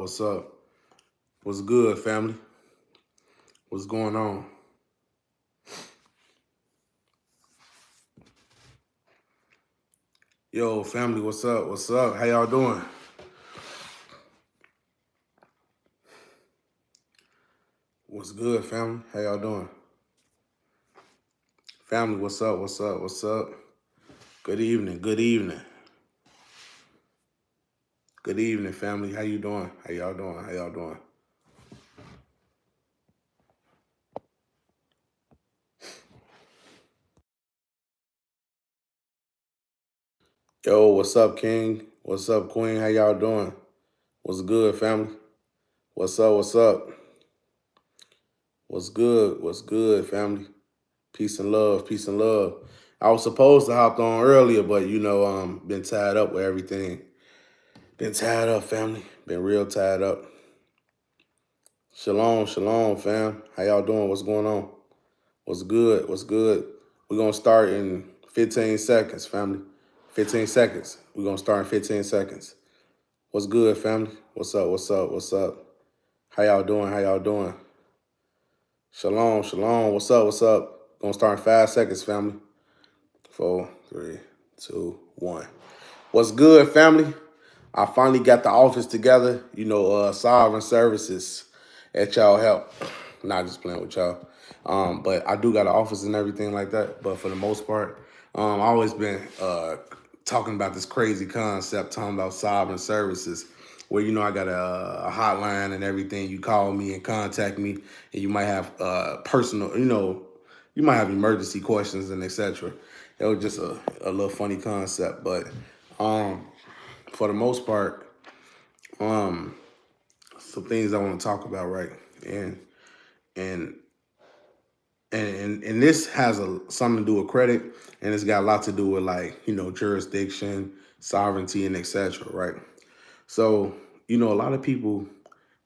What's up? What's good, family? What's going on? Yo, family, what's up? What's up? How y'all doing? What's good, family? How y'all doing? Family, what's up? What's up? What's up? Good evening. Good evening. Good evening, family. How you doing? How y'all doing? How y'all doing? Yo, what's up, King? What's up, Queen? How y'all doing? What's good, family? What's up? What's up? What's good? What's good, family? Peace and love. Peace and love. I was supposed to hop on earlier, but been tied up with everything. Been tied up, family. Been real tied up. Shalom, shalom, fam. How y'all doing? What's going on? What's good? What's good? We're going to start in 15 seconds, family. 15 seconds. We're going to start in 15 seconds. What's good, family? What's up? What's up? What's up? How y'all doing? How y'all doing? Shalom, shalom. What's up? What's up? Going to start in 5 seconds, family. 4, 3, 2, 1. What's good, family? I finally got the office together. Sovereign Services at y'all help. Not just playing with y'all. But I do got an office and everything like that. But for the most part, I always been talking about this crazy concept, talking about sovereign services, where I got a hotline and everything. You call me and contact me, and you might have personal, you might have emergency questions and etc. It was just a little funny concept, but for the most part, some things I want to talk about, right? And and this has something to do with credit, and it's got a lot to do with jurisdiction, sovereignty, and etc. Right? So a lot of people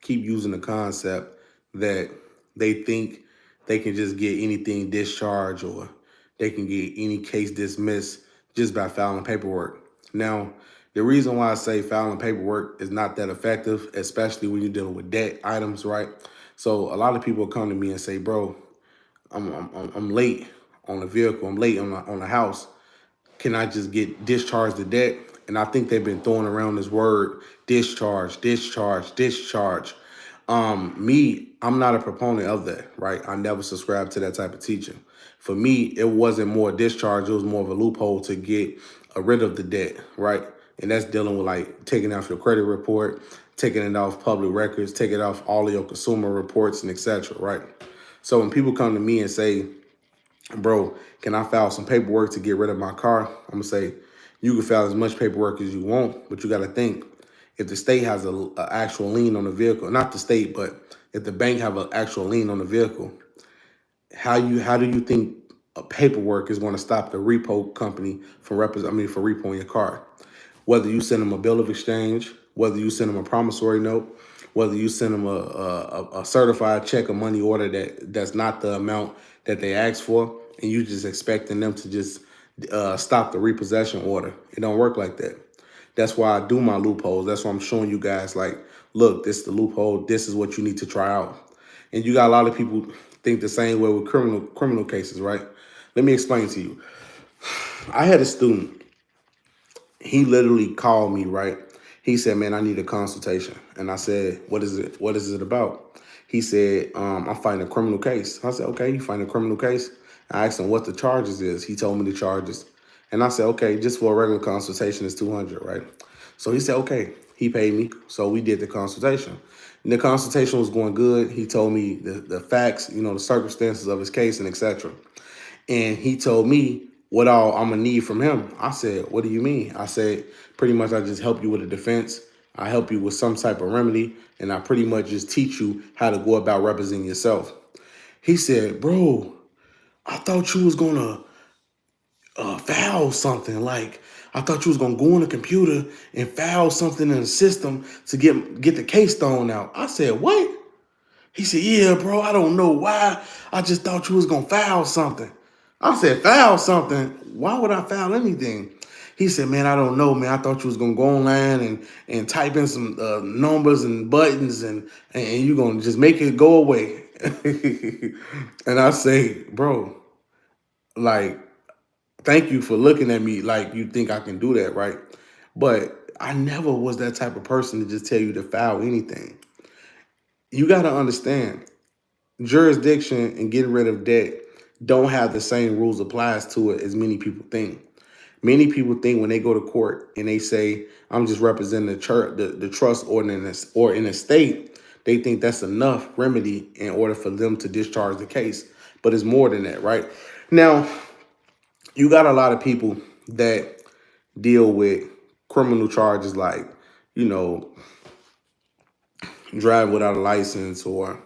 keep using the concept that they think they can just get anything discharged or they can get any case dismissed just by filing paperwork. Now, the reason why I say filing paperwork is not that effective, especially when you're dealing with debt items, right? So a lot of people come to me and say, bro, I'm late on the vehicle. I'm late on the house. Can I just get discharged the debt? And I think they've been throwing around this word discharge, discharge, discharge. I'm not a proponent of that, right? I never subscribed to that type of teaching. For me, it wasn't more discharge. It was more of a loophole to get rid of the debt, right? And that's dealing with like taking off your credit report, taking it off public records, taking it off all of your consumer reports and etc. Right? So when people come to me and say, bro, can I file some paperwork to get rid of my car? I'm gonna say, you can file as much paperwork as you want, but you got to think, if the state has a actual lien on the vehicle, not the state, but if the bank have an actual lien on the vehicle, how do you think a paperwork is going to stop the repo company from for repoing your car? Whether you send them a bill of exchange, whether you send them a promissory note, whether you send them a certified check, a money order that's not the amount that they asked for, and you just expecting them to just stop the repossession order. It don't work like that. That's why I do my loopholes. That's why I'm showing you guys like, look, this is the loophole. This is what you need to try out. And you got a lot of people think the same way with criminal cases, right? Let me explain to you. I had a student. He literally called me, right? He said, man, I need a consultation. And I said, what is it? What is it about? He said, I'm fighting a criminal case. I said, okay, you fighting a criminal case? I asked him what the charges is. He told me the charges. And I said, okay, just for a regular consultation is $200, right? So he said, okay. He paid me. So we did the consultation. And the consultation was going good. He told me the facts, the circumstances of his case and etc. And he told me what all I'm gonna need from him. I said, what do you mean? I said, pretty much I just help you with a defense. I help you with some type of remedy. And I pretty much just teach you how to go about representing yourself. He said, bro, I thought you was gonna file something. Like, I thought you was gonna go on the computer and file something in the system to get the case thrown out. I said, what? He said, yeah, bro, I don't know why. I just thought you was gonna file something. I said, file something? Why would I file anything? He said, man, I don't know, man. I thought you was gonna go online and type in some numbers and buttons and you gonna just make it go away. And I say, bro, like, thank you for looking at me like you think I can do that, right? But I never was that type of person to just tell you to file anything. You got to understand, jurisdiction and getting rid of debt don't have the same rules applies to it as many people think. Many people think when they go to court and they say, I'm just representing the church, the trust ordinance or an estate, they think that's enough remedy in order for them to discharge the case. But it's more than that, right? Now, you got a lot of people that deal with criminal charges like, you know, drive without a license or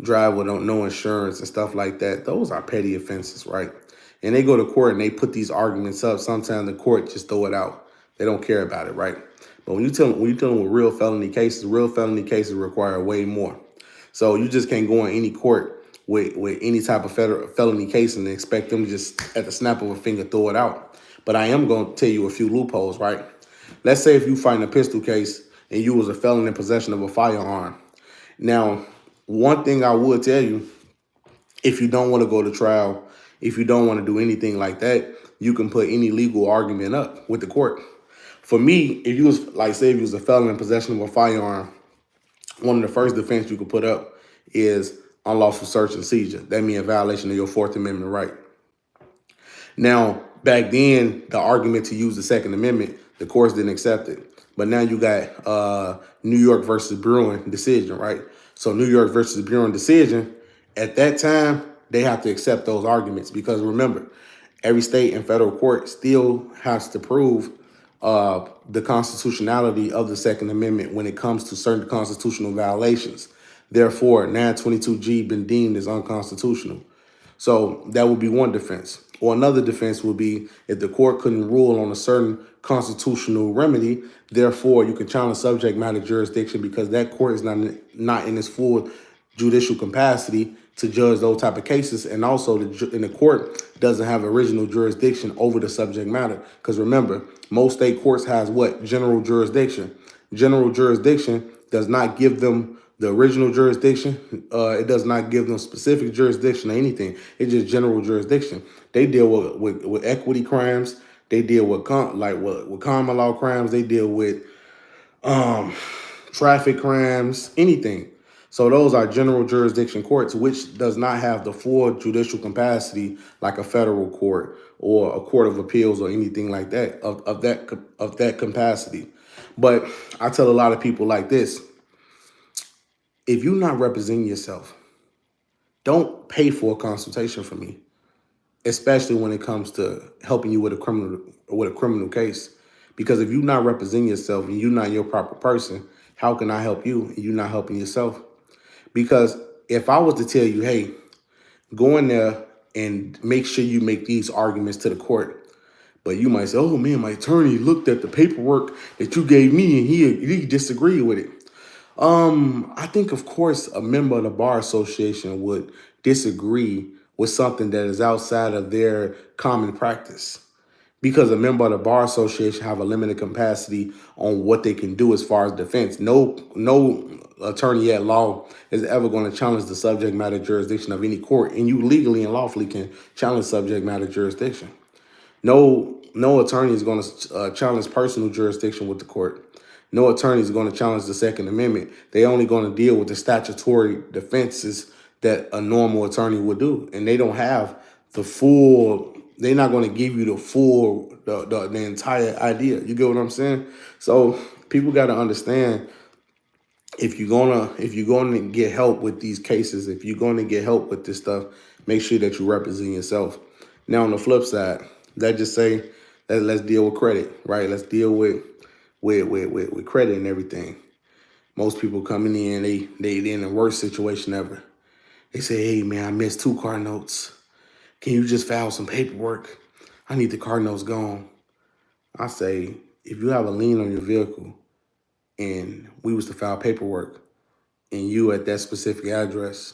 drive without no insurance and stuff like that. Those are petty offenses, right? And they go to court and they put these arguments up. Sometimes the court just throw it out. They don't care about it, right? But when you're dealing with real felony cases require way more. So you just can't go in any court with any type of federal felony case and expect them to just at the snap of a finger throw it out. But I am going to tell you a few loopholes, right? Let's say if you find a pistol case and you was a felon in possession of a firearm. Now, one thing I would tell you, if you don't want to go to trial, if you don't want to do anything like that, you can put any legal argument up with the court. For me, if you was like, say if you was a felon in possession of a firearm, one of the first defense you could put up is unlawful search and seizure. That means a violation of your Fourth Amendment right. Now, back then, the argument to use the Second Amendment, the courts didn't accept it. But now you got New York versus Bruin decision, right? So New York versus Bruin decision, at that time, they have to accept those arguments because remember, every state and federal court still has to prove the constitutionality of the Second Amendment when it comes to certain constitutional violations. Therefore, 922G been deemed as unconstitutional. So that would be one defense. Or another defense would be if the court couldn't rule on a certain constitutional remedy, therefore you can challenge subject matter jurisdiction because that court is not in its full judicial capacity to judge those type of cases. And also the court doesn't have original jurisdiction over the subject matter. Because remember, most state courts has what? General jurisdiction. General jurisdiction does not give them the original jurisdiction. It does not give them specific jurisdiction or anything. It's just general jurisdiction. They deal with equity crimes. They deal with with common law crimes. They deal with traffic crimes, anything. So those are general jurisdiction courts, which does not have the full judicial capacity like a federal court or a court of appeals or anything like that of that capacity. But I tell a lot of people like this: if you're not representing yourself, don't pay for a consultation from me, especially when it comes to helping you with a criminal case. Because if you're not representing yourself and you're not your proper person, how can I help you and you're not helping yourself? Because if I was to tell you, hey, go in there and make sure you make these arguments to the court, but you might say, oh man, my attorney looked at the paperwork that you gave me and he disagreed with it. I think, of course, a member of the Bar Association would disagree with something that is outside of their common practice. Because a member of the Bar Association have a limited capacity on what they can do as far as defense. No attorney at law is ever going to challenge the subject matter jurisdiction of any court, and you legally and lawfully can challenge subject matter jurisdiction. No attorney is going to challenge personal jurisdiction with the court. No attorney is going to challenge the Second Amendment. They only going to deal with the statutory defenses that a normal attorney would do, and they don't have the full. They're not going to give you the full, the entire idea. You get what I'm saying? So people got to understand, if you're gonna get help with these cases, if you're going to get help with this stuff, make sure that you represent yourself. Now on the flip side, let's just say that let's deal with credit, right? Let's deal with credit and everything. Most people coming in, they in the worst situation ever. They say, hey man, I missed 2 car notes. Can you just file some paperwork? I need the car notes gone. I say, if you have a lien on your vehicle and we was to file paperwork and you at that specific address,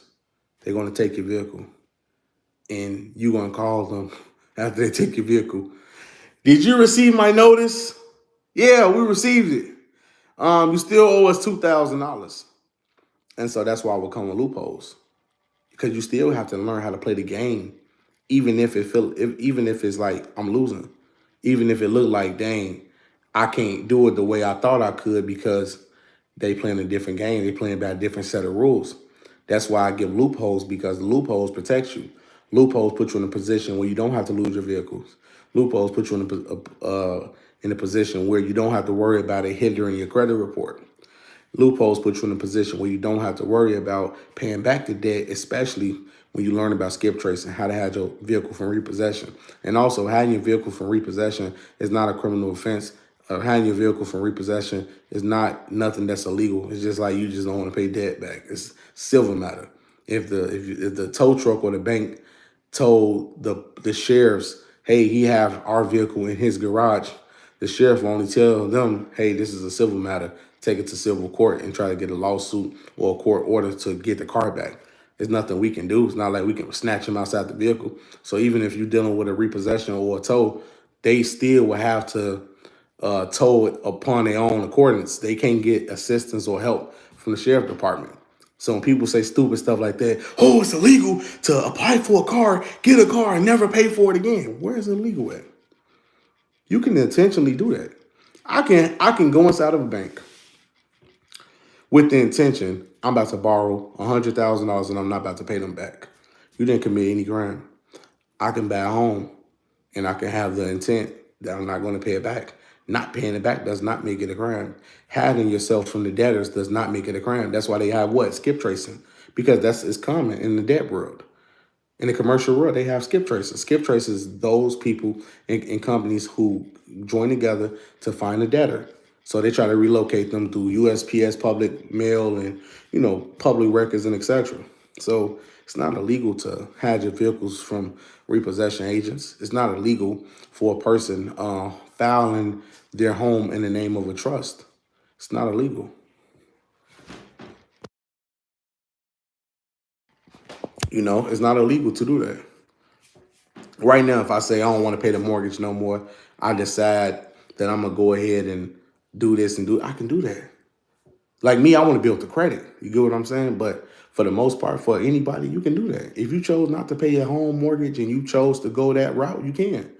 they're going to take your vehicle and you're going to call them after they take your vehicle. Did you receive my notice? Yeah, we received it. You still owe us $2,000. And so that's why we'll come with loopholes. Because you still have to learn how to play the game, even if it's like I'm losing, even if it looked like, dang, I can't do it the way I thought I could because they playing a different game. They playing by a different set of rules. That's why I give loopholes, because the loopholes protect you. Loopholes put you in a position where you don't have to lose your vehicles. Loopholes put you in a position where you don't have to worry about it hindering your credit report. Loopholes put you in a position where you don't have to worry about paying back the debt, especially when you learn about skip tracing, how to have your vehicle from repossession. And also, having your vehicle from repossession is not a criminal offense. Having your vehicle from repossession is not nothing that's illegal. It's just like you just don't want to pay debt back. It's civil matter. If the tow truck or the bank told the sheriffs, hey, he have our vehicle in his garage, the sheriff will only tell them, hey, this is a civil matter. Take it to civil court and try to get a lawsuit or a court order to get the car back. There's nothing we can do. It's not like we can snatch him outside the vehicle. So even if you're dealing with a repossession or a tow, they still will have to tow it upon their own accordance. They can't get assistance or help from the sheriff department. So when people say stupid stuff like that, oh, it's illegal to apply for a car, get a car, and never pay for it again. Where is it illegal at? You can intentionally do that. I can go inside of a bank with the intention I'm about to borrow $100,000 and I'm not about to pay them back. You didn't commit any crime. I can buy a home and I can have the intent that I'm not going to pay it back. Not paying it back does not make it a crime. Hiding yourself from the debtors does not make it a crime. That's why they have what? Skip tracing. Because that's it's common in the debt world. In the commercial world, they have skip tracers. Skip tracers, those people in companies who join together to find a debtor. So they try to relocate them through USPS, public mail, and public records and etc. So it's not illegal to hide your vehicles from repossession agents. It's not illegal for a person filing their home in the name of a trust. It's not illegal. It's not illegal to do that. Right now, if I say I don't want to pay the mortgage no more, I decide that I'm gonna go ahead and do this and I can do that. Like me, I want to build the credit. You get what I'm saying? But for the most part, for anybody, you can do that. If you chose not to pay your home mortgage and you chose to go that route, you can.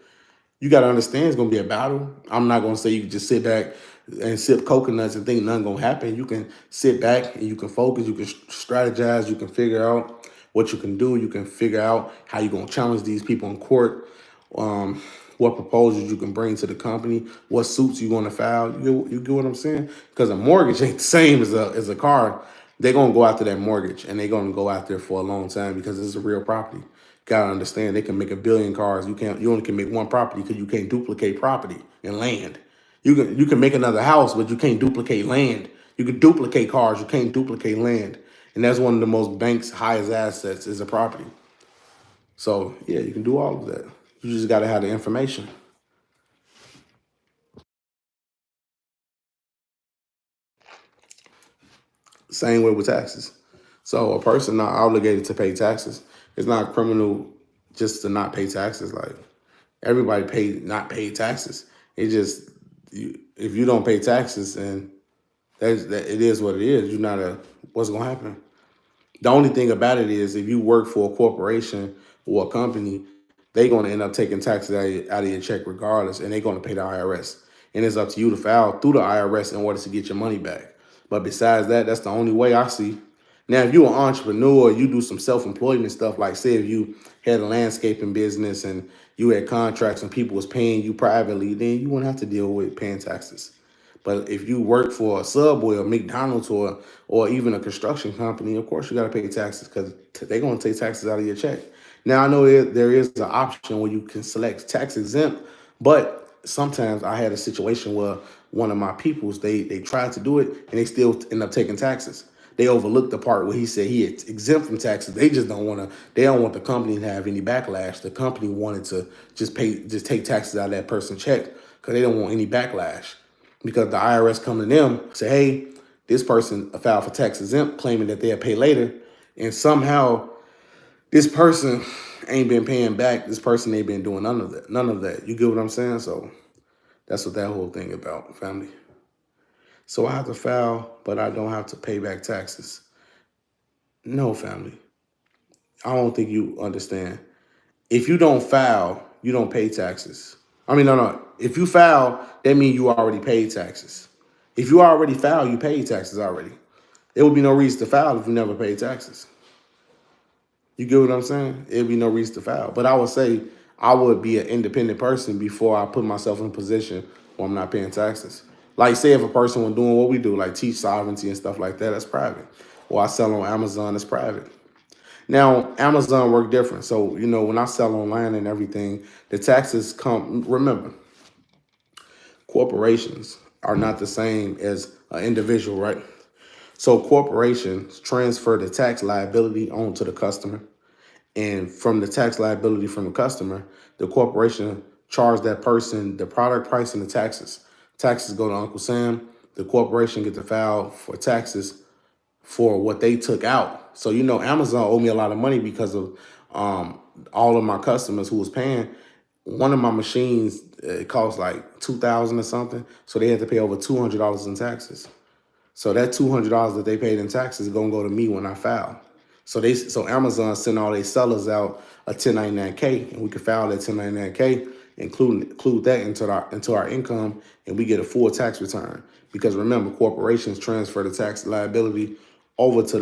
You got to understand it's going to be a battle. I'm not going to say you can just sit back and sip coconuts and think nothing going to happen. You can sit back and you can focus. You can strategize. You can figure out what you can do. You can figure out how you're going to challenge these people in court, what proposals you can bring to the company, what suits you're going to file. You get what I'm saying? Because a mortgage ain't the same as a car. They're going to go after that mortgage, and they're going to go after it for a long time because it's a real property. Gotta understand they can make a billion cars. You only can make one property because you can't duplicate property and land. You can make another house, but you can't duplicate land. You can duplicate cars, you can't duplicate land. And that's one of the most banks' highest assets is a property. So yeah, you can do all of that. You just gotta have the information. Same way with taxes. So a person not obligated to pay taxes. It's not criminal just to not pay taxes. Like everybody not pay taxes. It just if you don't pay taxes, and that it is what it is. You're not a what's gonna happen. The only thing about it is if you work for a corporation or a company, they're gonna end up taking taxes out of your check regardless, and they're gonna pay the IRS. And it's up to you to file through the IRS in order to get your money back. But besides that, that's the only way I see. Now, if you're an entrepreneur, you do some self-employment stuff, like say if you had a landscaping business and you had contracts and people was paying you privately, then you wouldn't have to deal with paying taxes. But if you work for a Subway or McDonald's or even a construction company, of course you got to pay taxes because they're going to take taxes out of your check. Now I know there is an option where you can select tax exempt, but sometimes I had a situation where one of my peoples they tried to do it and they still end up taking taxes. They overlooked the part where he said he is exempt from taxes. They just don't want to. They don't want the company to have any backlash. The company wanted to just take taxes out of that person's check because they don't want any backlash. Because the IRS come to them say, hey, this person filed for tax exempt, claiming that they'll pay later, and somehow This person ain't been paying back. This person ain't been doing none of that. None of that. You get what I'm saying? So that's what that whole thing about, family. So I have to file, but I don't have to pay back taxes. No, family. I don't think you understand. If you don't file, you don't pay taxes. I mean, no. If you file, that means you already paid taxes. If you already filed, you paid taxes already. There would be no reason to file if you never paid taxes. You get what I'm saying? There'd be no reason to file. But I would say I would be an independent person before I put myself in a position where I'm not paying taxes. Like, say if a person was doing what we do, like teach sovereignty and stuff like that, that's private. Or I sell on Amazon, that's private. Now, Amazon work different. So, when I sell online and everything, the taxes come, remember, corporations are not the same as an individual, right? So corporations transfer the tax liability onto the customer. And from the tax liability from the customer, the corporation charge that person the product price and the taxes. Taxes go to Uncle Sam. The corporation get to file for taxes for what they took out. So Amazon owed me a lot of money because of all of my customers who was paying. One of my machines, it cost like 2,000 or something, so they had to pay over $200 in taxes. So that $200 that they paid in taxes is gonna go to me when I file. So Amazon sent all their sellers out a 1099-K, and we could file that 1099-K, include that into our income, and we get a full tax return. Because remember, corporations transfer the tax liability over to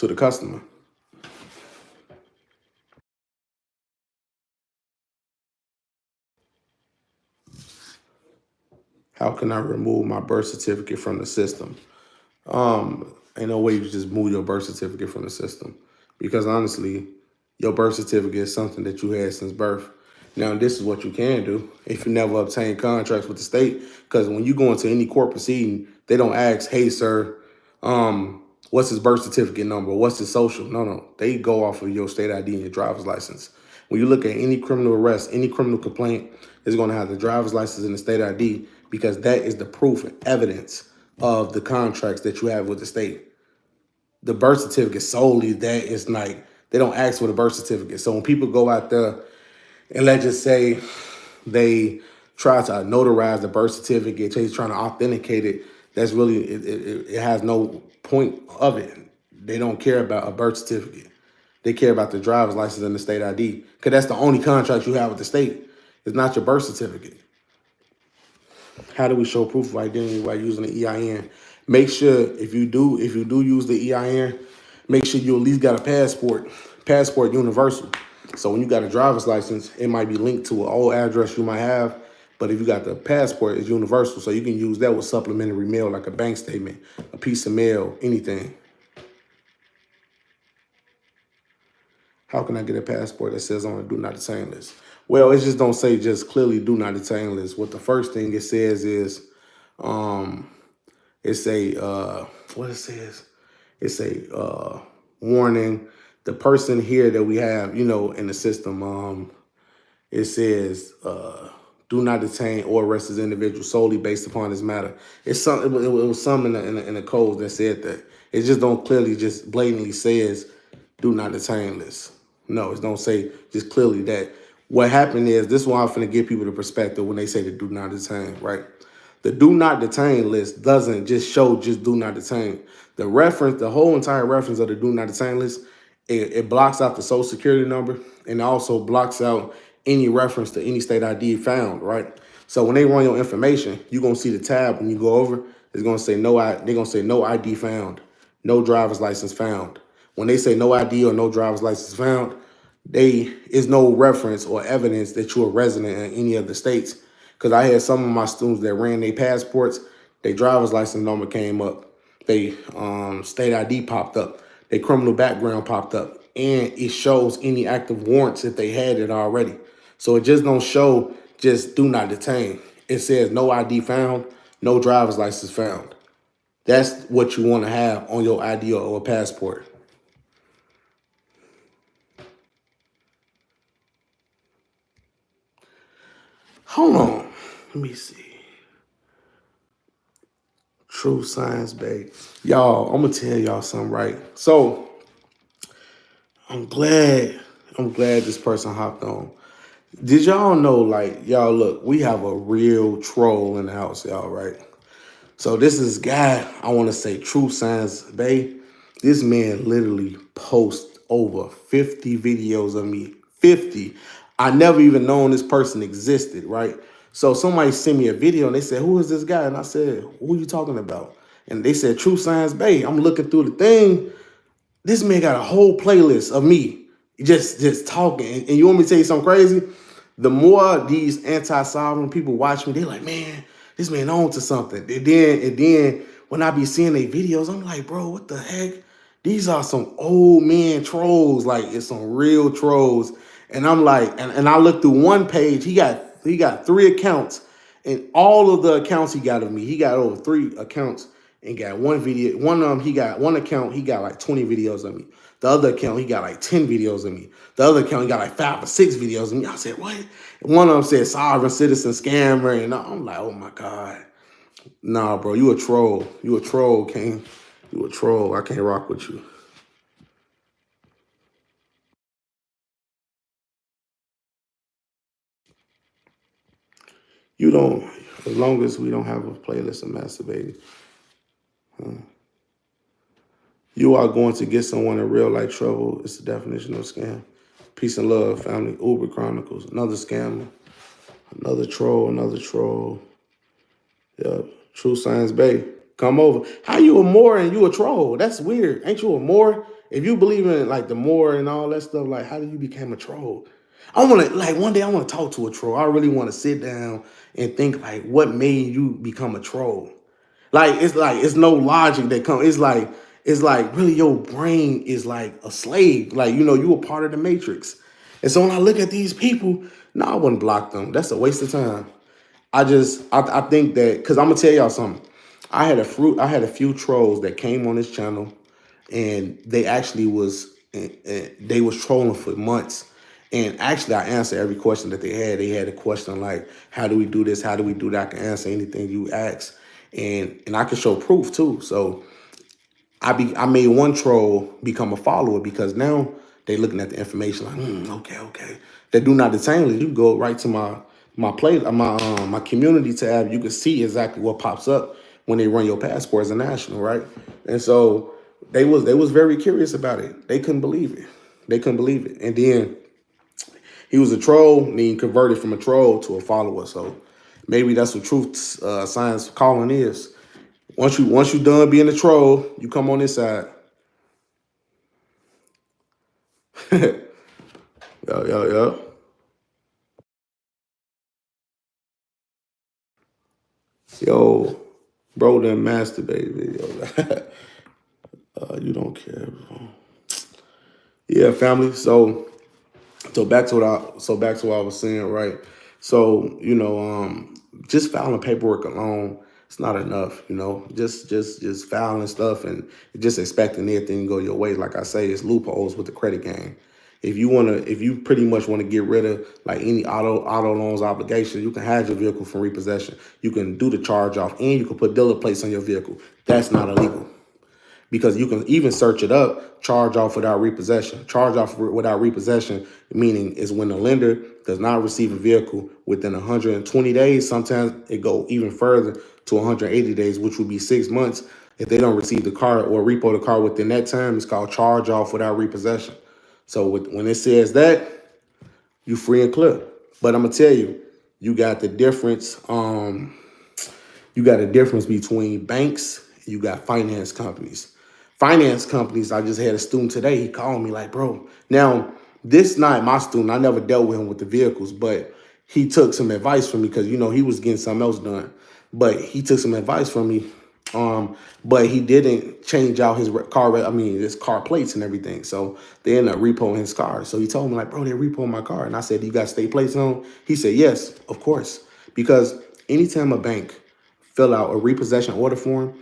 the customer. How can I remove my birth certificate from the system? Ain't no way you can just move your birth certificate from the system, because honestly, your birth certificate is something that you had since birth. Now, this is what you can do if you never obtain contracts with the state, because when you go into any court proceeding, they don't ask, "Hey, sir, what's his birth certificate number? What's his social?" No. They go off of your state ID and your driver's license. When you look at any criminal arrest, any criminal complaint, it's going to have the driver's license and the state ID, because that is the proof and evidence of the contracts that you have with the state. The birth certificate solely, that is like, they don't ask for the birth certificate. So when people go out there and let's just say they try to notarize the birth certificate, they're trying to authenticate it, that's really, it has no point of it. They don't care about a birth certificate. They care about the driver's license and the state ID, because that's the only contract you have with the state. It's not your birth certificate. How do we show proof of identity by using the EIN? Make sure if you do use the EIN, make sure you at least got a passport. Passport universal. So when you got a driver's license, it might be linked to an old address you might have, but if you got the passport, it's universal. So you can use that with supplementary mail, like a bank statement, a piece of mail, anything. How can I get a passport that says on a do not detain list? Well, it just don't say just clearly do not detain list. What the first thing it says is, it's a what it says. It's a warning. The person here that we have, in the system, it says do not detain or arrest this individual solely based upon this matter. It's something. It was something in the code that said that. It just don't clearly, just blatantly says do not detain list. No, it don't say just clearly that. What happened is, this is why I'm going to give people the perspective when they say the do not detain, right? The do not detain list doesn't just show just do not detain. The whole entire reference of the do not detain list, it blocks out the social security number, and also blocks out any reference to any state ID found, right? So when they run your information, you're going to see the tab when you go over, it's going to say they're going to say no ID found, no driver's license found. When they say no ID or no driver's license found, is no reference or evidence that you're a resident in any of the states. Because I had some of my students that ran their passports, their driver's license number came up, they state ID popped up, their criminal background popped up, and it shows any active warrants if they had it already. So it just don't show just do not detain. It says no ID found, no driver's license found. That's what you want to have on your ID or passport. Hold on. Let me see. True science, babe. Y'all, I'm going to tell y'all something, right? So I'm glad. I'm glad this person hopped on. Did y'all know, like, y'all look, we have a real troll in the house, y'all, right? So this is guy, I want to say True Science Bay. This man literally posts over 50 videos of me. 50. I never even known this person existed, right? So somebody sent me a video and they said, who is this guy? And I said, who are you talking about? And they said, True Science Bay. I'm looking through the thing. This man got a whole playlist of me just talking. And you want me to tell you something crazy? The more these anti-sovereign people watch me, they're like, man, this man on to something. And then when I be seeing their videos, I'm like, bro, what the heck? These are some old man trolls. Like, it's some real trolls. And I'm like, and I looked through one page. He got 3 accounts, and all of the accounts he got of me, he got over 3 accounts and got one video. He got one account, he got like 20 videos of me. The other account, he got like 10 videos of me. The other account, he got like 5 or 6 videos of me. I said, what? One of them said sovereign citizen scammer. And I'm like, oh my God. Nah, bro, you a troll. You a troll, King. You a troll. I can't rock with you. You don't, as long as we don't have a playlist of masturbating, you are going to get someone in real life trouble. It's the definition of scam. Peace and love, family. Uber Chronicles. Another scammer. Another troll. Another troll. Yep. True Science Bay. Come over. How you a Moor and you a troll? That's weird. Ain't you a Moor? If you believe in like the Moor and all that stuff, like how did you become a troll? I want to like one day I want to talk to a troll. I really want to sit down and think like what made you become a troll. Like it's no logic that comes. It's like really your brain is like a slave. Like you a part of the matrix. And so when I look at these people, no, I wouldn't block them. That's a waste of time. I think that because I'm gonna tell y'all something. I had a few trolls that came on this channel, and they was trolling for months. And actually, I answered every question that they had. They had a question like, "How do we do this? How do we do that?" I can answer anything you ask, and I can show proof too. So I made one troll become a follower because now they looking at the information like, okay. They do not detain you. You go right to my community tab. You can see exactly what pops up when they run your passport as a national, right? And so they was very curious about it. They couldn't believe it. They couldn't believe it. And then he was a troll, and he converted from a troll to a follower. So maybe that's what truth science calling is. Once you done being a troll, you come on this side. Yo. Yo, bro, that masturbate video. You don't care, bro. Yeah, family. So back to what I was saying, right? So just filing paperwork alone, it's not enough. Just filing stuff and just expecting everything to go your way. Like I say, it's loopholes with the credit game. If you pretty much want to get rid of like any auto loans obligation, you can have your vehicle from repossession. You can do the charge off, and you can put dealer plates on your vehicle. That's not illegal, because you can even search it up, charge off without repossession. Charge off without repossession, meaning is when the lender does not receive a vehicle within 120 days. Sometimes it go even further to 180 days, which would be 6 months. If they don't receive the car or repo the car within that time, it's called charge off without repossession. So when it says that, you free and clear. But I'm gonna tell you, you got the difference. You got a difference between banks. You got finance companies. Finance companies. I just had a student today. He called me like, bro. Now this not my student. I never dealt with him with the vehicles, but he took some advice from me because he was getting something else done. But he took some advice from me. But he didn't change out his his car plates and everything. So they ended up repoing his car. So he told me like, bro, they're repoing my car. And I said, you got state plates on? He said, yes, of course. Because anytime a bank fill out a repossession order form,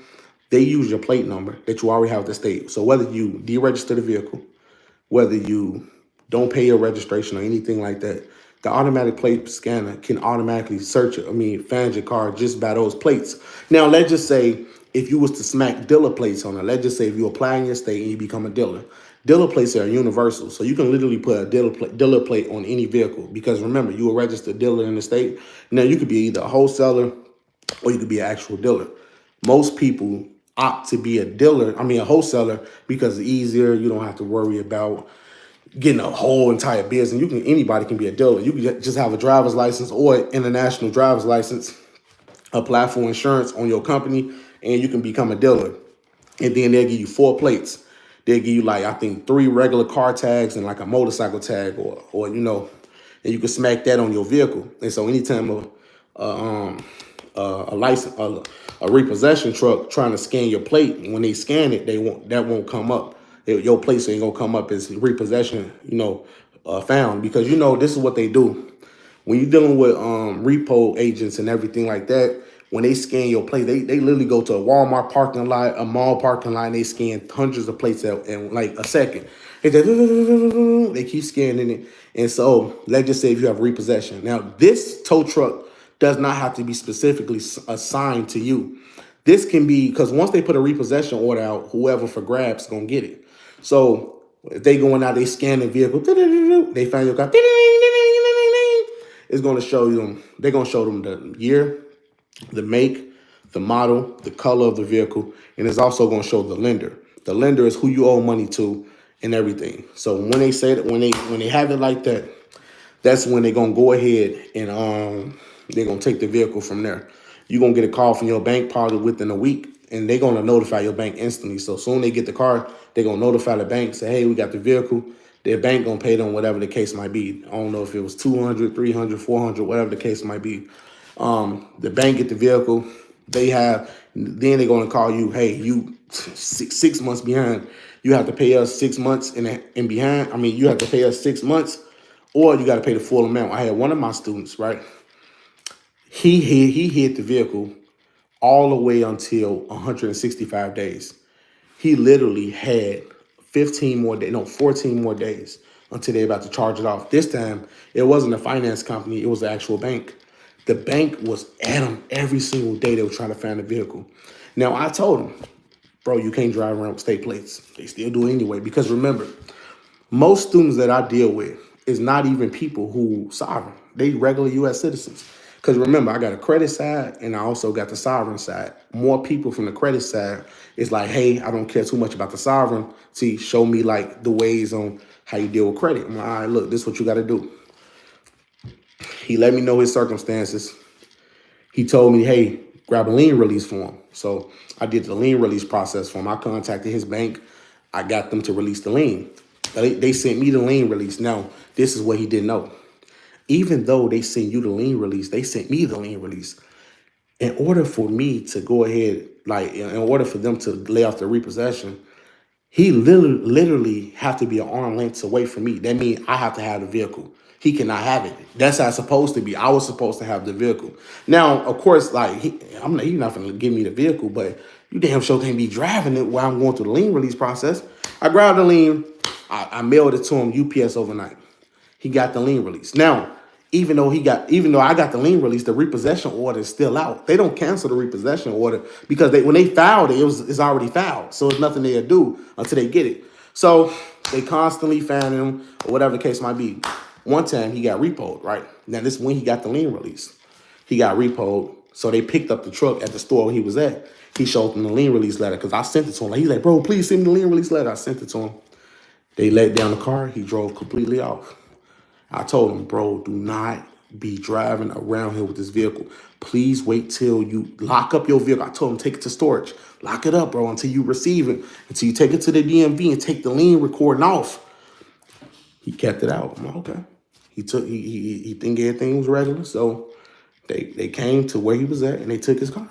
they use your plate number that you already have with the state. So whether you deregister the vehicle, whether you don't pay your registration or anything like that, the automatic plate scanner can automatically find your car just by those plates. Now, let's just say if you was to smack dealer plates on it, let's just say if you apply in your state and you become a dealer, Dealer plates are universal, so you can literally put a dealer plate on any vehicle, because remember, you're a registered dealer in the state. Now, you could be either a wholesaler or you could be an actual dealer. Most people opt to be a wholesaler, because it's easier. You don't have to worry about getting a whole entire business. Anybody can be a dealer. You can just have a driver's license or an international driver's license, apply for insurance on your company, and you can become a dealer. And then they'll give you 4 plates. They'll give you, like, I think 3 regular car tags and like a motorcycle tag, or and you can smack that on your vehicle. And so anytime a license a repossession truck trying to scan your plate, when they scan it, that won't come up. Your plates ain't gonna come up as repossession, found, because this is what they do. When you're dealing with repo agents and everything like that, when they scan your plate, they literally go to a Walmart parking lot, a mall parking lot, and they scan hundreds of plates in like a second. They keep scanning it. And so let's just say if you have repossession. Now, this tow truck does not have to be specifically assigned to you. This can be, because once they put a repossession order out, whoever for grabs gonna get it. So if they going out, they scan the vehicle, they find your car, it's going to show them, they're going to show them the year, the make, the model, the color of the vehicle, and it's also going to show the lender. The lender is who you owe money to and everything. So when they say that, when they have it like that, that's when they're going to go ahead and they're going to take the vehicle from there. You're going to get a call from your bank probably within a week, and they're going to notify your bank instantly. So soon they get the car, they're going to notify the bank, say, hey, we got the vehicle. Their bank going to pay them whatever the case might be. I don't know if it was 200, 300, 400, whatever the case might be. The bank get the vehicle. Then they're going to call you, hey, you 6 months behind. You have to pay us 6 months in behind. I mean, you have to pay us 6 months, or you got to pay the full amount. I had one of my students, right? He hit the vehicle all the way until 165 days. He literally had 14 more days until they're about to charge it off. This time, it wasn't a finance company, it was the actual bank. The bank was at him every single day. They were trying to find the vehicle. Now, I told him, bro, you can't drive around with state plates. They still do it anyway, because remember, most students that I deal with is not even people who sovereign. They regular U.S. citizens. Because remember, I got a credit side and I also got the sovereign side. More people from the credit side is like, hey, I don't care too much about the sovereign. See, show me like the ways on how you deal with credit. I'm like, all right, look, this is what you got to do. He let me know his circumstances. He told me, hey, grab a lien release for him. So I did the lien release process for him. I contacted his bank. I got them to release the lien. They sent me the lien release. Now, this is what he didn't know. Even though they sent you the lien release, they sent me the lien release. In order for me to go ahead, like in order for them to lay off the repossession, he literally have to be an arm length away from me. That means I have to have the vehicle. He cannot have it. That's how it's supposed to be. I was supposed to have the vehicle. Now, of course, like he's not going to give me the vehicle, but you damn sure can't be driving it while I'm going through the lien release process. I grabbed the lien. I mailed it to him UPS overnight. He got the lien release. Now, even though I got the lien release, the repossession order is still out. They don't cancel the repossession order because when they filed it, it's already filed. So there's nothing they'll do until they get it. So they constantly find him, or whatever the case might be. One time he got repoed, right? Now this is when he got the lien release. He got repoed. So they picked up the truck at the store where he was at. He showed them the lien release letter because I sent it to him. He's like, bro, please send me the lien release letter. I sent it to him. They let down the car. He drove completely off. I told him, bro, do not be driving around here with this vehicle. Please wait till you lock up your vehicle. I told him, take it to storage. Lock it up, bro, until you receive it. Until you take it to the DMV and take the lien recording off. He kept it out. I'm like, okay. He think everything was regular. So they came to where he was at and they took his car.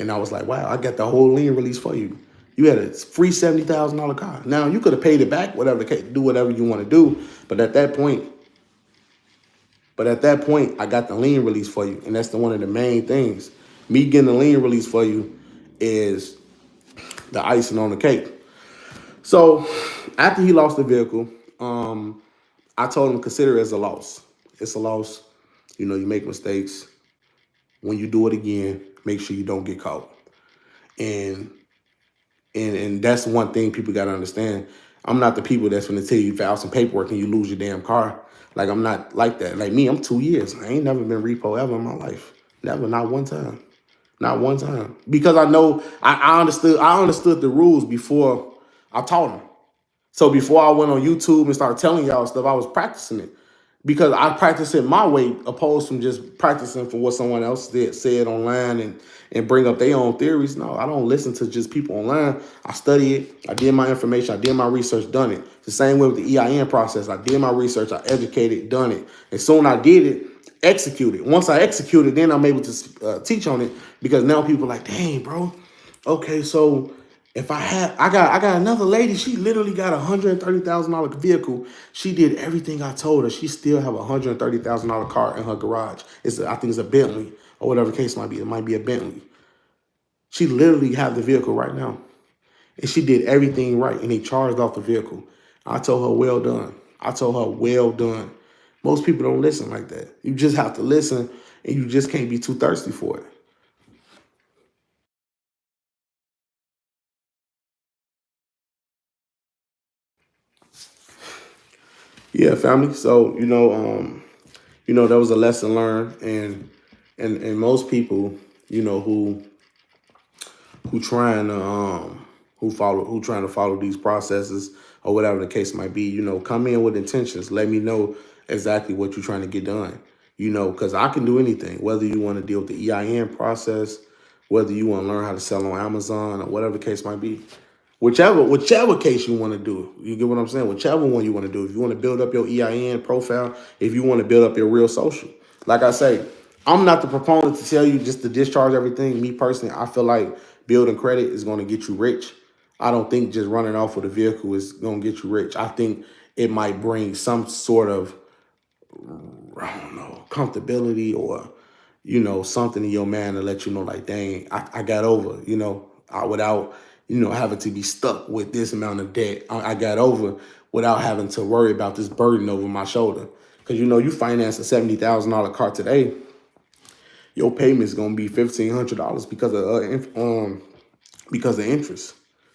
And I was like, wow, I got the whole lien release for you. You had a free $70,000 car. Now, you could have paid it back, do whatever you want to do. But at that point, I got the lien release for you. And that's one of the main things. Me getting the lien release for you is the icing on the cake. So after he lost the vehicle, I told him consider it as a loss. It's a loss. You make mistakes. When you do it again, make sure you don't get caught. And that's one thing people got to understand. I'm not the people that's going to tell you file some paperwork and you lose your damn car. Like, I'm not like that. Like me, I'm 2 years. I ain't never been repo ever in my life. Never, not one time. Not one time. Because I know I understood the rules before I taught them. So before I went on YouTube and started telling y'all stuff, I was practicing it because I practice it my way, opposed from just practicing for what someone else said online and bring up their own theories. No, I don't listen to just people online. I study it. I did my information. I did my research, done it. The same way with the EIN process. I did my research. I educated, done it. And soon I did it, executed. Once I executed, then I'm able to teach on it because now people are like, dang, bro. Okay, so if I got another lady, she literally got $130,000 vehicle. She did everything I told her. She still have $130,000 car in her garage. I think it's a Bentley or whatever the case might be. It might be a Bentley. She literally have the vehicle right now. And she did everything right. And they charged off the vehicle. I told her, well done. I told her, well done. Most people don't listen like that. You just have to listen and you just can't be too thirsty for it. Yeah, family. So, that was a lesson learned, and most people, who trying to who trying to follow these processes or whatever the case might be, come in with intentions. Let me know exactly what you're trying to get done. Because I can do anything, whether you want to deal with the EIN process, whether you want to learn how to sell on Amazon or whatever the case might be. Whichever case you want to do, you get what I'm saying? Whichever one you want to do. If you want to build up your EIN profile, if you want to build up your real social. Like I say, I'm not the proponent to tell you just to discharge everything. Me personally, I feel like building credit is going to get you rich. I don't think just running off with a vehicle is going to get you rich. I think it might bring some sort of, I don't know, comfortability or, something in your man to let you know, like, dang, I got over, without, having to be stuck with this amount of debt. I got over without having to worry about this burden over my shoulder. Because, you finance a $70,000 car today, your payment's going to be $1,500 because of interest.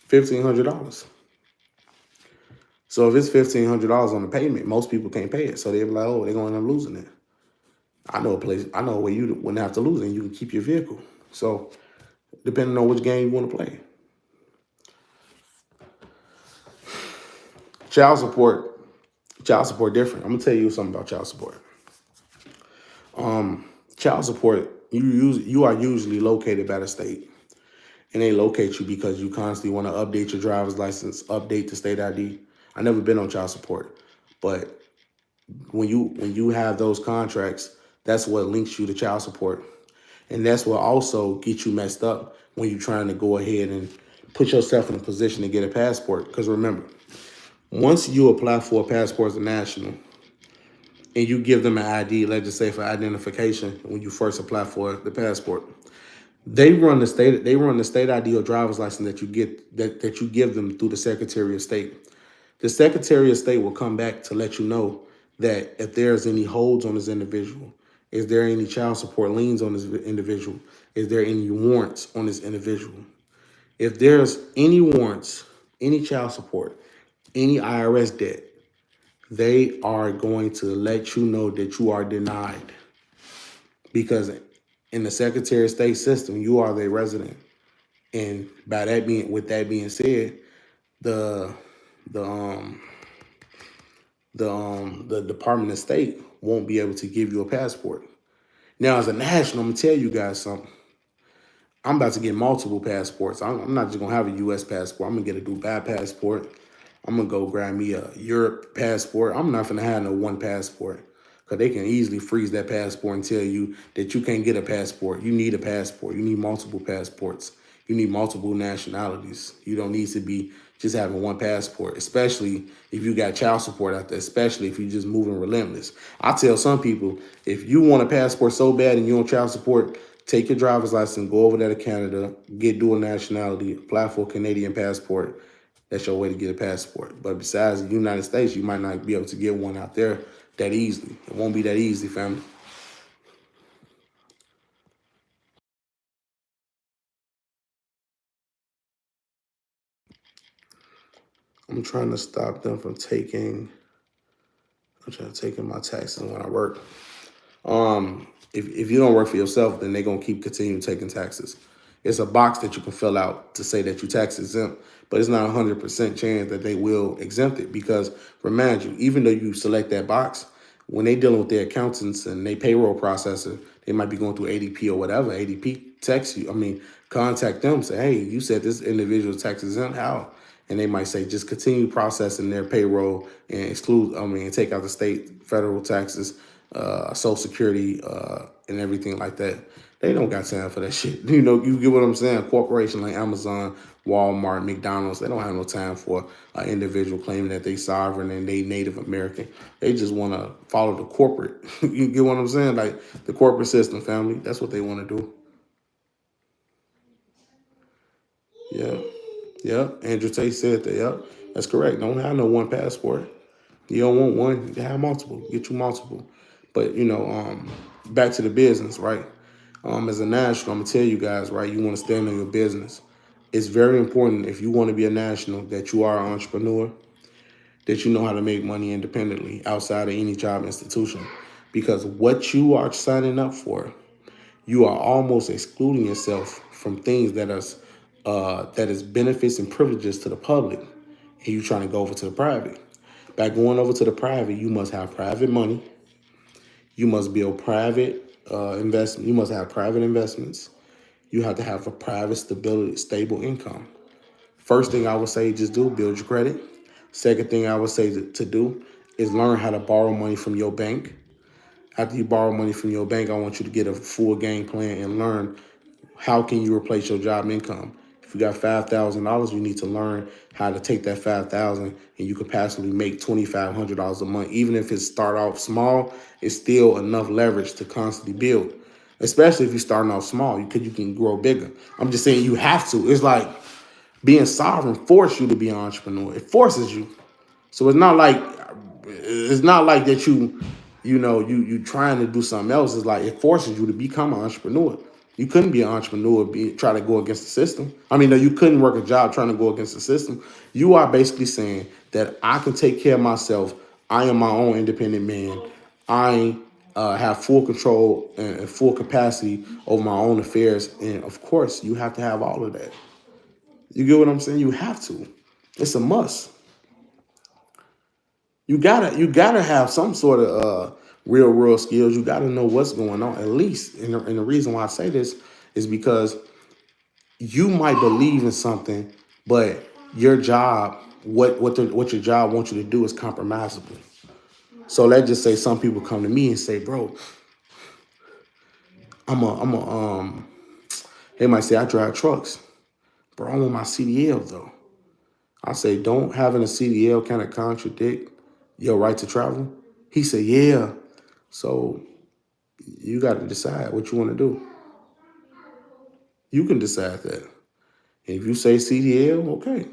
$1,500. So if it's $1,500 on the payment, most people can't pay it. So they're like, oh, they're going to end up losing it. I know a way you wouldn't have to lose it and you can keep your vehicle. So depending on which game you want to play. Child support, different. I'm gonna tell you something about child support. Child support, you are usually located by the state. And they locate you because you constantly want to update your driver's license, update the state ID. I never been on child support. But when you have those contracts, that's what links you to child support. And that's what also gets you messed up when you're trying to go ahead and put yourself in a position to get a passport. Because remember, once you apply for a passport as a national and you give them an ID, let's just say for identification, when you first apply for the passport, they run the state ID or driver's license that you get that you give them through the Secretary of State. The Secretary of State will come back to let you know that if there's any holds on this individual, is there any child support liens on this individual, is there any warrants on this individual. If there's any warrants, any child support, any IRS debt, they are going to let you know that you are denied because in the Secretary of State system, you are their resident. And with that being said, the the um the Department of State won't be able to give you a passport. Now, as a national, I'm gonna tell you guys something. I'm about to get multiple passports. I'm not just gonna have a U.S. passport. I'm gonna get a Dubai passport. I'm gonna go grab me a Europe passport. I'm not gonna have no one passport because they can easily freeze that passport and tell you that you can't get a passport. You need a passport. You need multiple passports. You need multiple nationalities. You don't need to be just having one passport, especially if you got child support out there, especially if you're just moving relentless. I tell some people, if you want a passport so bad and you on child support, take your driver's license, go over there to Canada, get dual nationality, apply for a Canadian passport. That's your way to get a passport. But besides the United States, you might not be able to get one out there that easily. It won't be that easy, family. I'm trying to stop them from taking. I'm trying to take in my taxes when I work. If you don't work for yourself, then they're gonna keep continuing taking taxes. It's a box that you can fill out to say that you tax exempt, but it's not 100% chance that they will exempt it because remind you, even though you select that box, when they dealing with their accountants and they payroll processor, they might be going through ADP or whatever. ADP text you, contact them, say, hey, you said this individual tax exempt, how? And they might say just continue processing their payroll and exclude, take out the state, federal taxes, Social Security, and everything like that. They don't got time for that shit. You get what I'm saying? Corporation like Amazon, Walmart, McDonald's, they don't have no time for an individual claiming that they sovereign and they Native American. They just want to follow the corporate. You get what I'm saying? Like the corporate system, family. That's what they want to do. Yeah. Yep. Andrew Tate said that. Yep. That's correct. Don't have no one passport. You don't want one, you have multiple. Get you multiple. But back to the business, right? As a national, I'm gonna tell you guys, right? You want to stand on your business. It's very important if you want to be a national that you are an entrepreneur, that you know how to make money independently outside of any job institution. Because what you are signing up for, you are almost excluding yourself from things that is benefits and privileges to the public, and you trying to go over to the private. By going over to the private, you must have private money. You must build private investment. You must have private investments. You have to have a private stability, stable income. First thing I would say, just do build your credit. Second thing I would say to do is learn how to borrow money from your bank. After you borrow money from your bank, I want you to get a full game plan and learn how can you replace your job income. If you got $5,000, you need to learn how to take that 5,000 and you could possibly make $2,500 a month. Even if it start off small, it's still enough leverage to constantly build. Especially if you're starting off small, because you can grow bigger. I'm just saying you have to. It's like being sovereign forces you to be an entrepreneur. It forces you. So it's not like that you trying to do something else. It's like it forces you to become an entrepreneur. You couldn't be an entrepreneur try to go against the system. No, you couldn't work a job trying to go against the system. You are basically saying that I can take care of myself. I am my own independent man. I have full control and full capacity over my own affairs. And of course, you have to have all of that. You get what I'm saying? You have to. It's a must. You gotta have some sort of real world skills. You gotta know what's going on at least. And the reason why I say this is because you might believe in something, but your job, what your job wants you to do is compromisable. So let's just say some people come to me and say, bro, I'm a they might say I drive trucks, bro. I want my CDL though. I say, don't having a CDL kind of contradict your right to travel? He said, yeah. So you got to decide what you want to do. You can decide that. If you say CDL, okay.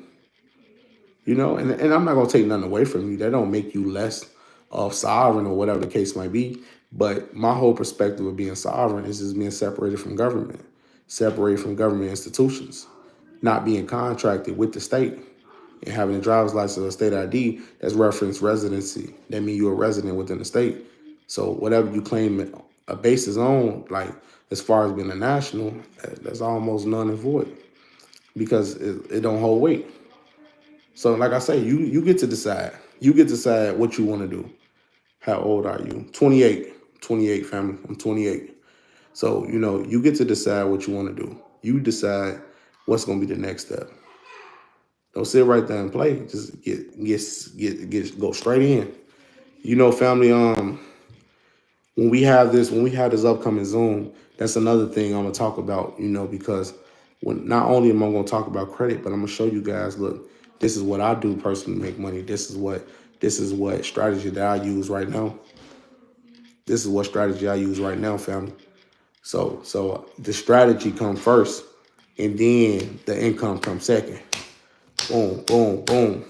And I'm not going to take nothing away from you. That don't make you less of sovereign or whatever the case might be. But my whole perspective of being sovereign is just being separated from government, separated from government institutions, not being contracted with the state and having a driver's license or a state ID that's reference residency. That means you're a resident within the state. So whatever you claim a basis on, like as far as being a national, that's almost none and void because it don't hold weight. So like I say, you get to decide. You get to decide what you want to do. How old are you? 28. 28, family. I'm 28. So, you get to decide what you want to do. You decide what's going to be the next step. Don't sit right there and play. Just go straight in. Family, when we have this upcoming Zoom, that's another thing I'm gonna talk about, because not only am I gonna talk about credit, but I'm gonna show you guys, look, this is what I do personally to make money. This is what strategy that I use right now. This is what strategy I use right now, family. So the strategy comes first, and then the income comes second. Boom, boom, boom.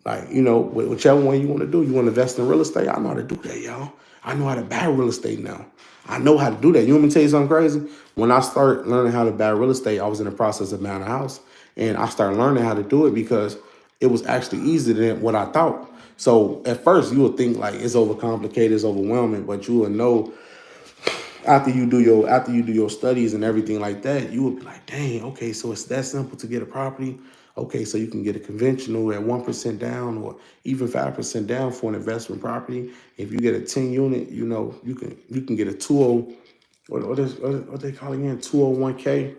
Like, whichever one you want to do. You want to invest in real estate? I know how to do that, y'all. I know how to buy real estate now. I know how to do that. You want me to tell you something crazy? When I started learning how to buy real estate, I was in the process of buying a house. And I started learning how to do it because it was actually easier than what I thought. So at first you would think like it's overcomplicated, it's overwhelming, but you will know after you do your studies and everything like that, you will be like, dang, okay, so it's that simple to get a property. Okay, so you can get a conventional at 1% down or even 5% down for an investment property. If you get a 10 unit, you can get a 20 what they call it again, 201k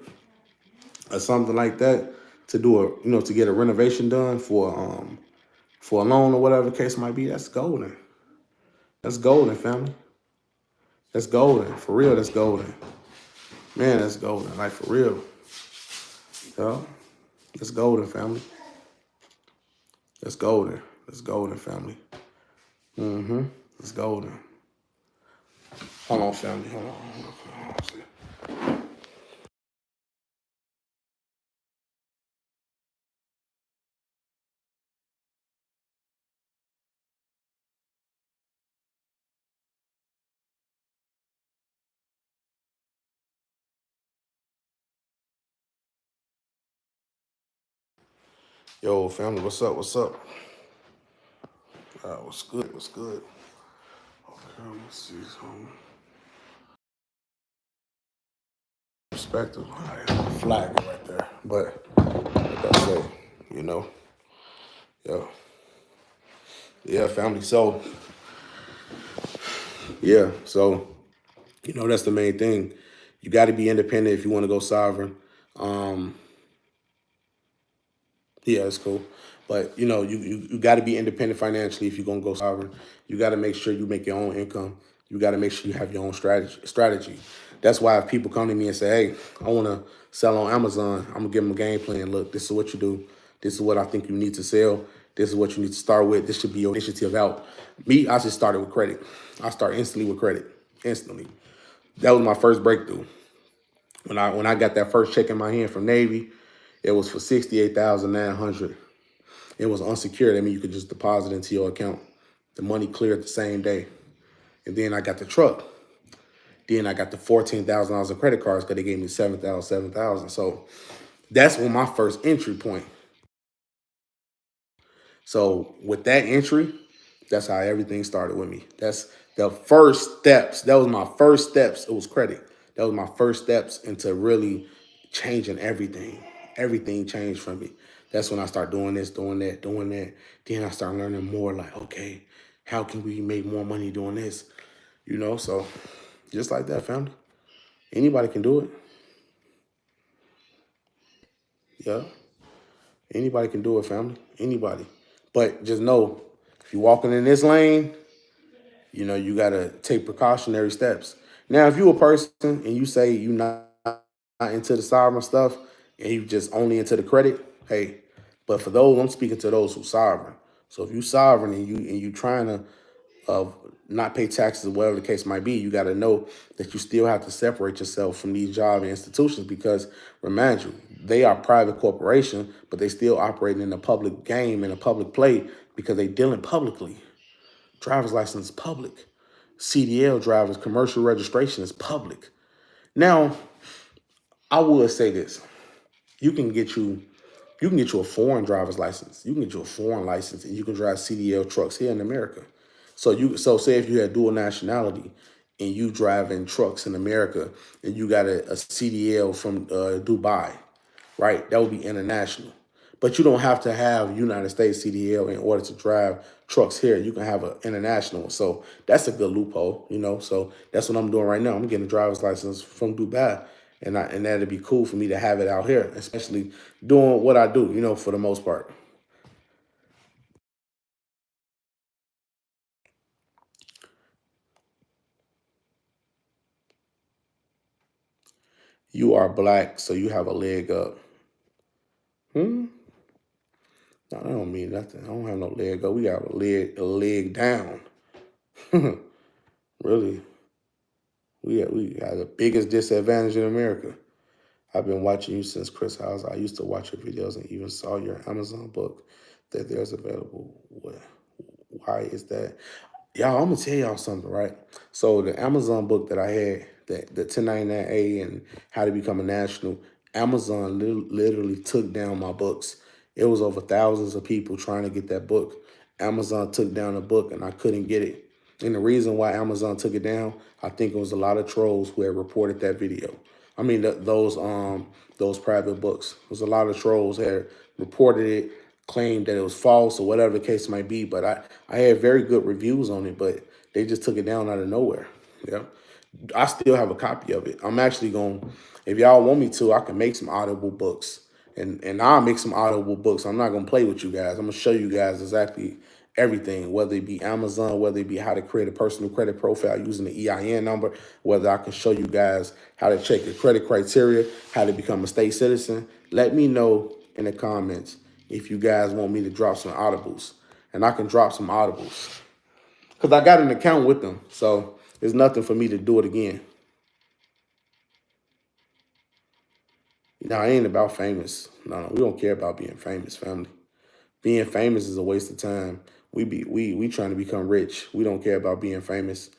or something like that to do to get a renovation done for a loan or whatever the case might be. That's golden. That's golden, family. That's golden. For real, that's golden. Man, that's golden. Like for real. Yo, that's golden, family. That's golden. That's golden, family. Mm-hmm. It's golden. Hold on, family. Hold on. Yo, family, what's up? What's up? What's good? What's good? Okay, let's see some perspective. Flag right there. But like I say, you know, yo, yeah, family. So yeah, so that's the main thing. You got to be independent if you want to go sovereign. Um, Yeah, it's cool. But you got to be independent financially if you're gonna go sovereign. You got to make sure you make your own income. You got to make sure you have your own strategy. That's why if people come to me and say, "Hey, I want to sell on Amazon," I'm gonna give them a game plan. Look, this is what you do. This is what I think you need to sell. This is what you need to start with. This should be your initiative out. Me, I just started with credit. I start instantly with credit. Instantly. That was my first breakthrough. When I got that first check in my hand from Navy, it was for 68,900. It was unsecured. I mean, you could just deposit into your account. The money cleared the same day. And then I got the truck. Then I got the $14,000 of credit cards because they gave me 7,000. So that's when my first entry point. So with that entry, that's how everything started with me. That's the first steps. That was my first steps. It was credit. That was my first steps into really changing everything. Everything changed for me. That's when I start doing this, doing that, doing that. Then I start learning more like, okay, how can we make more money doing this? So just like that, family. Anybody can do it. Yeah. Anybody can do it, family. Anybody. But just know, if you're walking in this lane, you got to take precautionary steps. Now, if you a person and you say you're not into the sovereign stuff and you just only into the credit, hey, but for those, I'm speaking to those who sovereign. So if you sovereign and you trying to not pay taxes, whatever the case might be, you got to know that you still have to separate yourself from these job institutions because, remind you, they are private corporation, but they still operating in a public game, in a public play because they dealing publicly. Driver's license is public. CDL drivers, commercial registration is public. Now, I will say this. You can get you a foreign driver's license. You can get you a foreign license and you can drive CDL trucks here in America. So say if you had dual nationality and you driving trucks in America and you got a CDL from Dubai, right? That would be international. But you don't have to have United States CDL in order to drive trucks here. You can have an international. So that's a good loophole. So that's what I'm doing right now. I'm getting a driver's license from Dubai. And that'd be cool for me to have it out here, especially doing what I do, for the most part. You are black, so you have a leg up. Hmm? No, that don't mean nothing. I don't have no leg up. We got a leg down. Really. We got the biggest disadvantage in America. I've been watching you since Chris House. I used to watch your videos and even saw your Amazon book that there's available. Why is that? Y'all, I'm gonna tell y'all something, right? So the Amazon book that I had, the 1099A and how to become a national, Amazon literally took down my books It was over thousands of people trying to get that book. Amazon took down the book and I couldn't get it. And the reason why Amazon took it down, I think it was a lot of trolls who had reported that video. I mean, those private books. There was a lot of trolls had reported it, claimed that it was false or whatever the case might be. But I had very good reviews on it, but they just took it down out of nowhere. Yeah. I still have a copy of it. I'm actually going, if y'all want me to, I can make some Audible books. And I'll make some Audible books. I'm not going to play with you guys. I'm going to show you guys exactly everything, whether it be Amazon, whether it be how to create a personal credit profile using the EIN number, whether I can show you guys how to check your credit criteria, how to become a state citizen. Let me know in the comments if you guys want me to drop some Audibles. And I can drop some Audibles. Because I got an account with them. So there's nothing for me to do it again. Now, it ain't about famous. No, we don't care about being famous, family. Being famous is a waste of time. We trying to become rich. We don't care about being famous.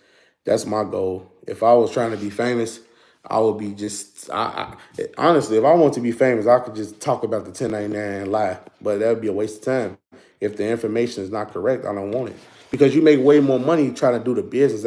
That's my goal. If I was trying to be famous, I would be just, honestly, if I want to be famous, I could just talk about the 1099 and lie, but that would be a waste of time. If the information is not correct, I don't want it. Because you make way more money trying to do the business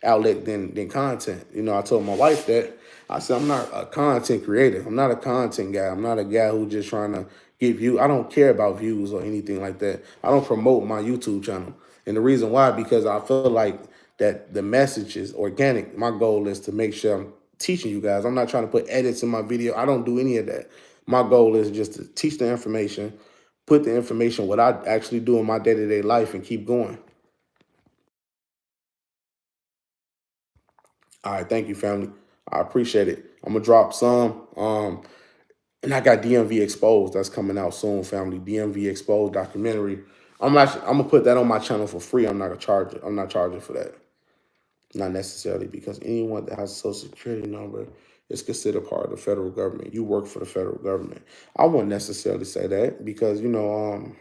outlet than content. You know, I told my wife that. I said, I'm not a content creator. I'm not a content guy. I'm not a guy who just trying to get views. I don't care about views or anything like that. I don't promote my YouTube channel. And the reason why, because I feel like that the message is organic. My goal is to make sure I'm teaching you guys. I'm not trying to put edits in my video. I don't do any of that. My goal is just to teach the information, put the information, what I actually do in my day-to-day life, and keep going. All right, thank you, family. I appreciate it. I'm gonna drop some. And I got DMV Exposed that's coming out soon, family. DMV Exposed documentary. I'm gonna put that on my channel for free. I'm not gonna charge it. I'm not charging for that. Not necessarily, because anyone that has a social security number is considered part of the federal government. You work for the federal government. I wouldn't necessarily say that because, the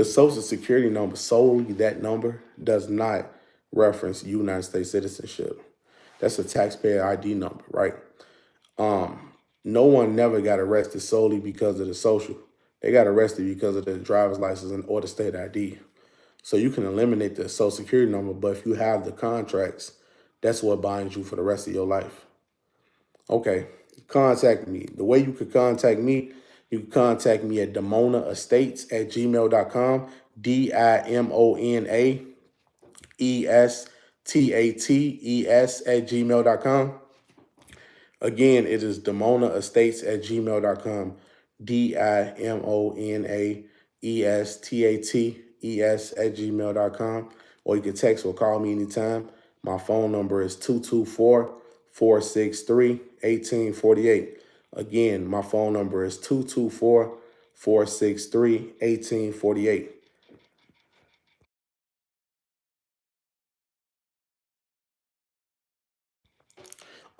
social security number, solely that number, does not reference United States citizenship. That's a taxpayer ID number, right? No one never got arrested solely because of the social. They got arrested because of the driver's license or the state ID. So you can eliminate the social security number, but if you have the contracts, that's what binds you for the rest of your life. Okay, contact me. The way you could contact me, you can contact me at DimonaEstates@gmail.com, DimonaEstates@gmail.com. Again, it is DimonaEstates@gmail.com, DimonaEstates@gmail.com. Or you can text or call me anytime. My phone number is 224-463-1848. Again, my phone number is 224-463-1848.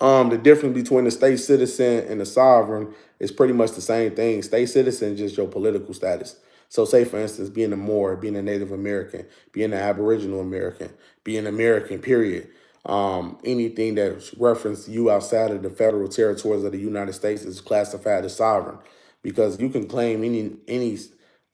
The difference between the state citizen and the sovereign is pretty much the same thing. State citizen is just your political status. So say, for instance, being a Moor, being a Native American, being an Aboriginal American, being American, period. Anything that references you outside of the federal territories of the United States is classified as sovereign, because you can claim any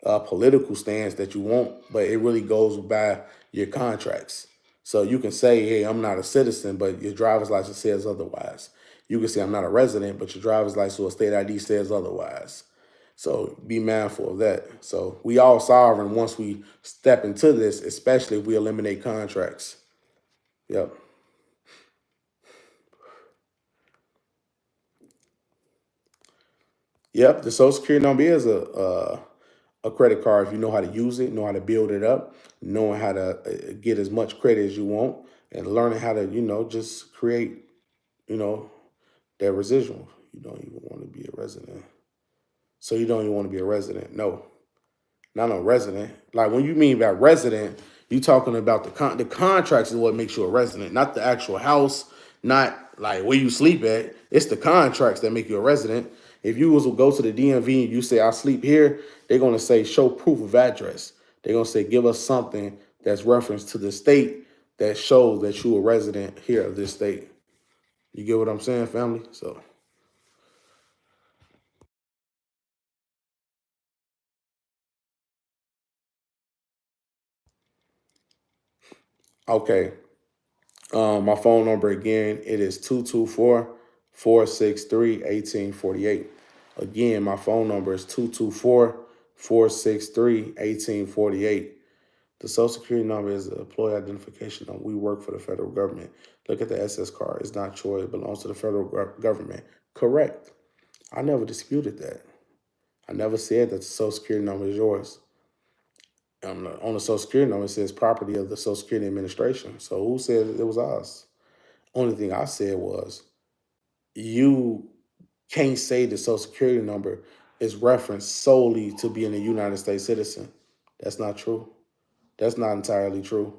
political stance that you want, but it really goes by your contracts. So you can say, hey, I'm not a citizen, but your driver's license says otherwise. You can say, I'm not a resident, but your driver's license or state ID says otherwise. So be mindful of that. So we all sovereign once we step into this, especially if we eliminate contracts. Yep. Yep. The Social Security number is a credit card if you know how to use it, know how to build it up, knowing how to get as much credit as you want, and learning how to, just create, you know, that residual. You don't even want to be a resident. So you don't even want to be a resident. No, not a resident. Like when you mean by resident, you talking about the contracts is what makes you a resident, not the actual house, not like where you sleep at. It's the contracts that make you a resident. If you was to go to the DMV and you say I sleep here, they're gonna say show proof of address. They're gonna say give us something that's reference to the state that shows that you a resident here of this state. You get what I'm saying, family? So Okay. My phone number again, it is 224-463-1848. Again, my phone number is 224-463-1848. The Social Security number is the employee identification number. We work for the federal government. Look at the SS card. It's not yours. It belongs to the federal government. Correct. I never disputed that. I never said that the Social Security number is yours. On the Social Security number, it says property of the Social Security Administration. So who said it was us? Only thing I said was you can't say the Social Security number is referenced solely to being a United States citizen. That's not true. That's not entirely true.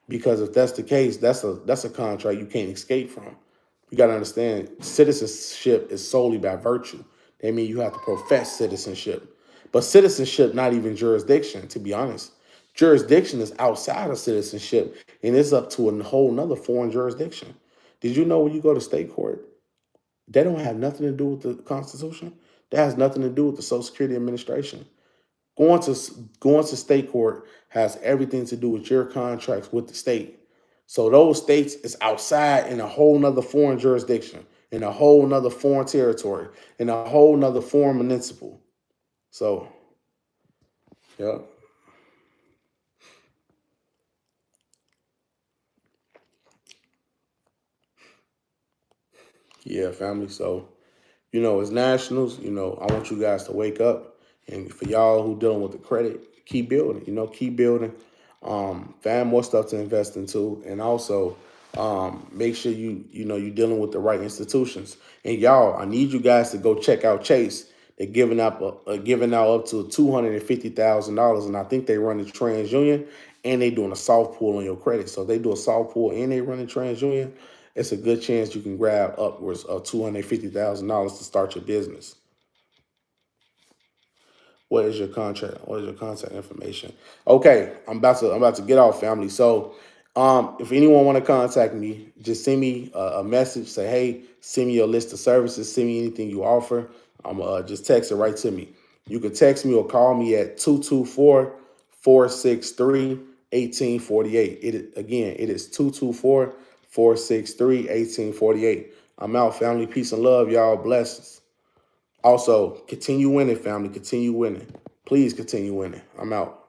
Because if that's the case, that's a contract you can't escape from. You got to understand, citizenship is solely by virtue. That means you have to profess citizenship. But citizenship, not even jurisdiction, to be honest. Jurisdiction is outside of citizenship, and it's up to a whole nother foreign jurisdiction. Did you know when you go to state court, they don't have nothing to do with the Constitution? That has nothing to do with the Social Security Administration. Going to going to state court has everything to do with your contracts with the state. So those states is outside in a whole nother foreign jurisdiction, in a whole nother foreign territory, in a whole nother foreign municipal. So, yeah. Yeah, family. So, as nationals, I want you guys to wake up. And for y'all who dealing with the credit, keep building, keep building. Find more stuff to invest into. And also make sure you're dealing with the right institutions. And y'all, I need you guys to go check out Chase. They're giving out up to $250,000. And I think they run the TransUnion and they doing a soft pull on your credit. So if they do a soft pull and they run the TransUnion, it's a good chance you can grab upwards of $250,000 to start your business. What is your contract? What is your contact information? Okay, I'm about to get off, family. So, if anyone want to contact me, just send me a message. Say, hey, send me your list of services. Send me anything you offer. I'm just text it right to me. You can text me or call me at 224-463-1848. It is 224-463-1848. I'm out, family. Peace and love, y'all. Blessings. Also, continue winning, family. Continue winning. Please continue winning. I'm out.